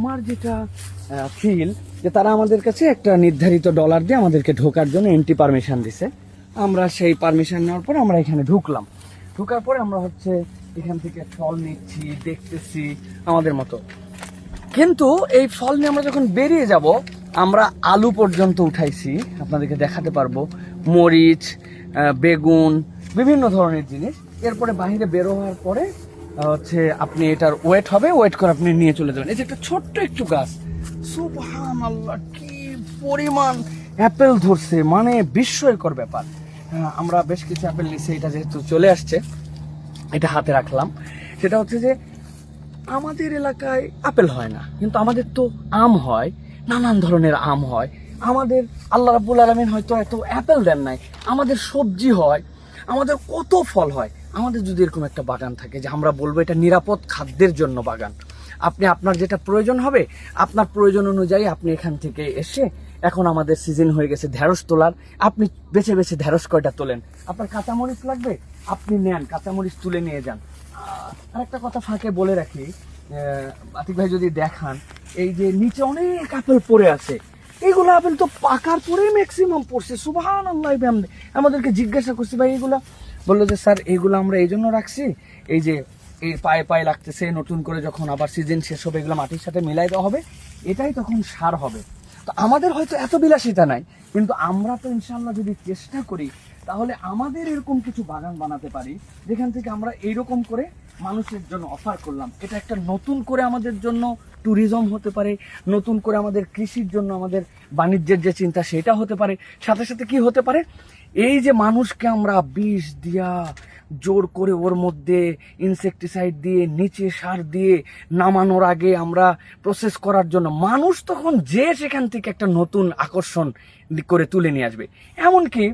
আমার যেটা ফিল যে তারা আমাদের কাছে একটা নির্ধারিত ডলার দিয়ে আমাদেরকে ঢোকার জন্য এন্ট্রি পারমিশন দিছে। আমরা সেই পারমিশন নেওয়ার পরে আমরা এখানে ঢুকলাম। ঢোকার পরে আমরা হচ্ছে এখান থেকে ফল নিচ্ছি, দেখতেছি আমাদের মতো। কিন্তু এই ফল নিয়ে আমরা যখন বেরিয়ে যাব, আমরা আলু পর্যন্ত উঠাইছি, আপনাদেরকে দেখাতে পারবো, মরিচ, বেগুন, বিভিন্ন ধরনের জিনিস। এরপরে বাইরে বেরো হওয়ার পরে হচ্ছে আপনি এটার ওয়েট হবে, ওয়েট করে আপনি নিয়ে চলে যাবেন। এই যে একটা ছোট্ট একটু গাছ, সুবহানাল্লাহ, কি পরিমাণ অ্যাপেল ধরছে, মানে বিস্ময়কর ব্যাপার। আমরা বেশ কিছু অ্যাপেল নিচ্ছি, এটা যেহেতু চলে আসছে এটা হাতে রাখলাম। সেটা হচ্ছে যে আমাদের এলাকায় আপেল হয় না, কিন্তু আমাদের তো আম হয়, নানান ধরনের আম হয়। আমাদের আল্লাহ রাব্বুল আলামিন হয়তো এত অ্যাপেল দেন নাই, আমাদের সবজি হয়, আমাদের কত ফল হয়। আমাদের যদি এরকম একটা বাগান থাকে যে আমরা বলবো এটা নিরাপদ খাদ্যের জন্য বাগান, আপনি আপনার যেটা প্রয়োজন হবে আপনার প্রয়োজন অনুযায়ী আপনি এখান থেকে এসে, এখন আমাদের সিজন হয়ে গেছে ঢেঁড়স তোলার, আপনি বেছে বেছে ঢেঁড়স কয়টা তোলেন। আপনার কাঁচামরিচ লাগবে, আপনি নেন, কাঁচামরিচ তুলে নিয়ে যান। আরেকটা কথা ফাঁকে বলে রাখি, আতিক ভাই যদি দেখান, এই যে নিচে অনেক আপেল পড়ে আছে, এইগুলো আপেল তো পাকার পরেই ম্যাক্সিমাম পড়ছে। সুবহানাল্লাহ, আমাদেরকে জিজ্ঞাসা করছে ভাই এগুলা, বললো যে স্যার এইগুলো আমরা এই জন্য রাখছি, এই যে এই পায়ে পায়ে লাগতেছে, নতুন করে যখন আবার সিজন শেষ হবে এগুলো মাটির সাথে মিলাই দেওয়া হবে, এটাই তখন সার হবে। তো আমাদের হয়তো এত বিলাসিতা নাই, কিন্তু আমরা তো ইনশাল্লাহ যদি চেষ্টা করি তাহলে আমাদের এরকম কিছু বাগান বানাতে পারি, যেখান থেকে আমরা এইরকম করে মানুষের জন্য অফার করলাম। এটা একটা নতুন করে আমাদের জন্য ট্যুরিজম হতে পারে, নতুন করে আমাদের কৃষির জন্য আমাদের বাণিজ্যের যে চিন্তা সেটা হতে পারে। সাথে সাথে কি হতে পারে, এই যে মানুষকে আমরা বিষ দিয়া জোর করে ওর মধ্যে ইনসেকটিসাইড দিয়ে নিচে সার দিয়ে নামানোর আগে আমরা প্রসেস করার জন্য, মানুষ তখন যে সেখান থেকে একটা নতুন আকর্ষণ করে তুলে নিয়ে আসবে। এমনকি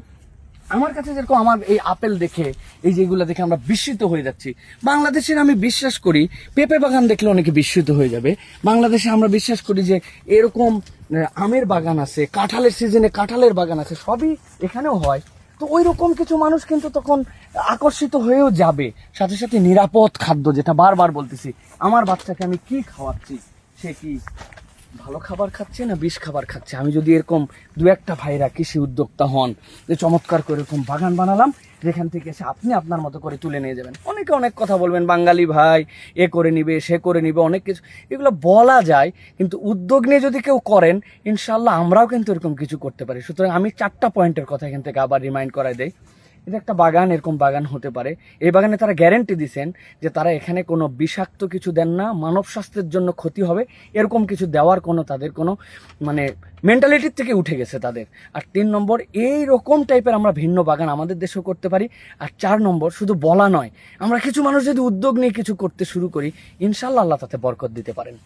আমার কাছে যেরকম আমার এই আপেল দেখে, এই যেগুলো দেখে আমরা বিস্মিত হয়ে যাচ্ছি। বাংলাদেশের আমি বিশ্বাস করি পেঁপে বাগান দেখলে অনেকে বিস্মিত হয়ে যাবে। বাংলাদেশে আমরা বিশ্বাস করি যে এরকম আমের বাগান আছে, কাঁঠালের সিজনে কাঁঠালের বাগান আছে, সবই এখানেও হয়। তো ওই রকম কিছু মানুষ কিন্তু তখন আকর্ষিত হয়েও যাবে। সাথে সাথে নিরাপদ খাদ্য, যেটা বারবার বলতেছি, আমার বাচ্চাকে আমি কি খাওয়াচ্ছি, সে কি ভালো খাবার খাচ্ছে না বিষ খাবার খাচ্ছে। আমি যদি এরকম দু একটা ভাইরা কৃষি উদ্যোক্তা হন, যে চমৎকার করে এরকম বাগান বানালাম, যেখান থেকে এসে আপনি আপনার মতো করে তুলে নিয়ে যাবেন। অনেকে অনেক কথা বলবেন, বাঙালি ভাই এ করে নিবে সে করে নিবে, অনেক কিছু এগুলো বলা যায়, কিন্তু উদ্যোগ নিয়ে যদি কেউ করেন ইনশাল্লাহ আমরাও কিন্তু এরকম কিছু করতে পারি। সুতরাং আমি 4টা পয়েন্টের কথা এখান থেকে আবার রিমাইন্ড করাই দেই। এটা একটা বাগান, এরকম বাগান হতে পারে। এই বাগানে তারা গ্যারেন্টি দিচ্ছেন যে তারা এখানে কোনো বিষাক্ত কিছু দেন না, মানব স্বাস্থ্যের জন্য ক্ষতি হবে এরকম কিছু দেওয়ার কোনো তাদের কোনো মানে মেন্টালিটির থেকে উঠে গেছে তাদের। আর 3 নম্বর, এই রকম টাইপের আমরা ভিন্ন বাগান আমাদের দেশেও করতে পারি। আর 4 নম্বর, শুধু বলা নয়, আমরা কিছু মানুষ যদি উদ্যোগ নিয়ে কিছু করতে শুরু করি ইনশাল্লাহ আল্লাহ তাতে বরকত দিতে পারেন।